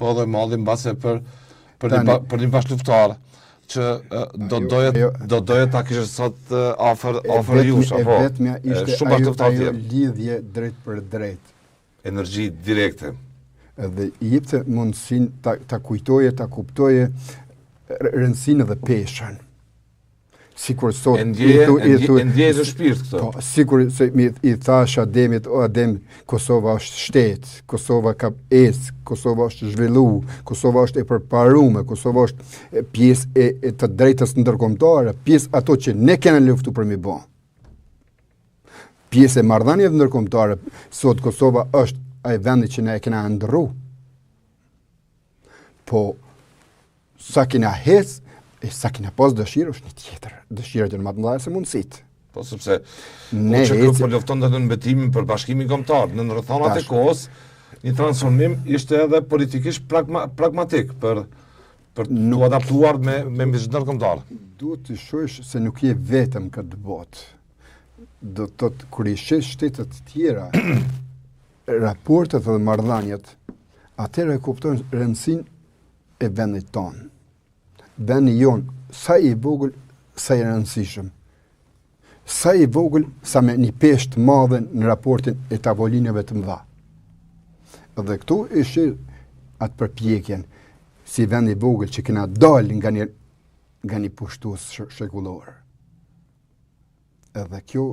Po dhe malli mbase për një bashkëluftar që do doje ta kishe sot afër jush apo vetmja ishte ajo lidhje drejt për drejt. Energji direkte. Dhe jepte mundësinë ta kujtoje, ta kuptoje rëndësinë dhe peshën. Sikur sot ndjej në shpirt këtë. Po, sikur se i thash Ademit, o Adem, Kosova është shtet, Kosova ka Kosova është zhvillu, Kosova është e përparuar, Kosova është pjesë e të drejtës ndërkombëtare, pjesë ato që ne kena luftu për mi bë. Pjesë e marrëdhënieve ndërkombëtare, sot Kosova është ai vendi që ne e kena ndërru. Po sa kena hes sa kena pas dëshirë është një tjetër. Dëshira që në matë mëdha se mundësit. Po sepse që po lufton të në mbetimin për bashkimin kombëtar, në rrethonat e kohës, një transformim ishte edhe politikisht pragmatik për të adaptuar me mbështetjen kombëtar. Duhet të shohësh se nuk je vetëm këtë botë. Do të thotë kur i shesh shtetet të tjera, raportet dhe marrëdhëniet, atëherë e kupton rëndësinë e vendit tonë. Vendi jon, sa i vogël, sa i rëndësishëm. Sa i vogël, sa me një peshë të madhe në raportin e tavolinave të mëdha. Dhe këtu ishte atë përpjekjen, si vendi i vogël që kena dalë nga një pushtues shekullor. Edhe kjo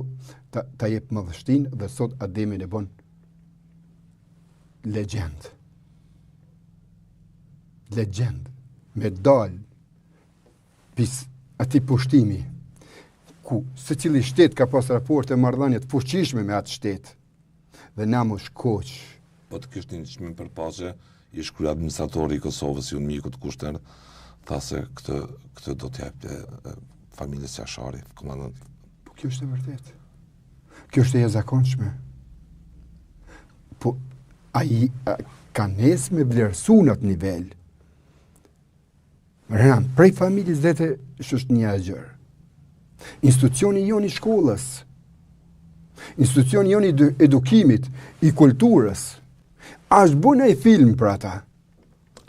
ta jep madhështinë dhe sot Ademin e bën legjend. Legjend. Me dalë pis ati pushtimi, ku se cili shtet ka pas raporte marrëdhënie të fuqishme me atë shtet, dhe na më shkoq. Po të kishte një çmim për paqe, i shkruaj administratori i Kosovës, unë miku të kushter, tha se këtë do t'jap familjes Jashari, komandant. Po kjo është e vërtet. Kjo është e jashtëzakonshme. Po ai ka nesë me vlerësu në atë nivel. Rënam, prej familjes dhe të është një gjë. Institucioni jon i shkollës, institucioni jon i edukimit, i kulturës, është bën ai film për ata.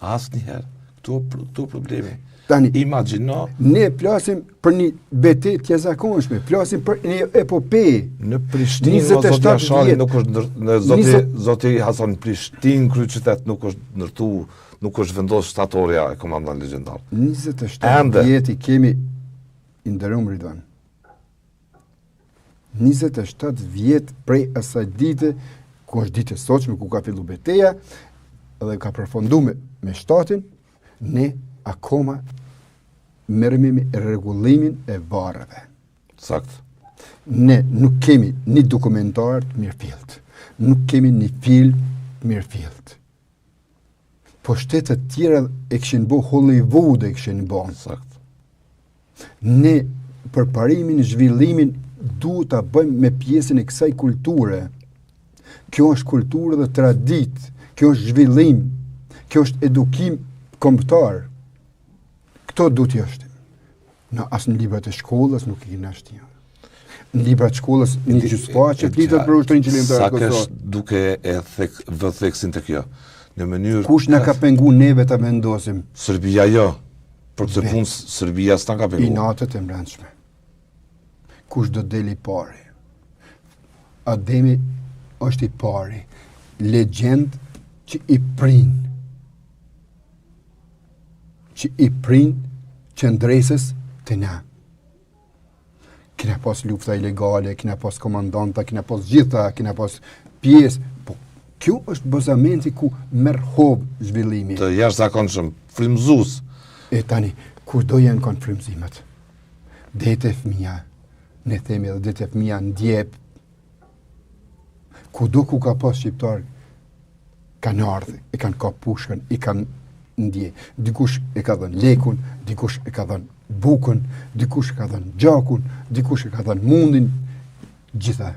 Asnjëherë. Këtu problemi. Tani, imagjino, ne flasim për një betejë të jashtëzakonshme, flasim për një epopejë. Në Prishtinë, zoti Jashari nuk është zoti Hasan Prishtinë, kryeqytet nuk është ndërtuar, nuk është vendosur shtatorja e komandant legjendar. 27 vjet i kemi i ndërrum Ridvan. 27 vjet prej asaj dite, ku është ditë e sotshme, ku ka filluar betejë dhe ka përfunduar me shtatin, ne akoma merremi me rregullimin e varreve. Sakt. Ne nuk kemi një dokumentar të mirëfillt. Nuk kemi një film të mirëfillt. Po shtetet tjera e kishin bë Hollywood e kishin bë. Sakt. Ne përparimin, zhvillimin duhet ta bëjmë me pjesën e kësaj kulture. Kjo është kulturë dhe traditë, kjo është zhvillim, kjo është edukim kombëtar. Këto duhet të jashtim. Në asë në librat e shkollës nuk i kena shtim. Në librat e shkollës një gjysmëfaqe flitet për ushtrinë qëllimtare të Kosovës. Sa kesh duke e vë theksin të kjo. Në mënyrë kush na ka pengu neve ta vendosim? Serbia jo. Për këtë punë Serbia s'ta ka pengu. I natët e mbrëmshme. Kush do deli pari? Ademi është i pari. Legjend që i prin. Që i prin qëndresës të na. Kena pas lufta ilegale, kena pas komandanta, kena pas gjitha, kena pas pjesë. Po, kjo është bazamenti ku merr hov zhvillimi. Të jashtëzakonshëm, frymëzues. E tani, kur do janë kanë frymëzimet? Dete fëmija, ne themi edhe dete fëmija ndjep. Kudo ku ka pas shqiptar, kanë ardhur, e kanë ka pushkën, i kanë ndje. Dikush e ka dhënë lekun, dikush e ka dhënë bukën, dikush e ka dhënë gjakun, dikush e ka dhënë mundin, gjitha.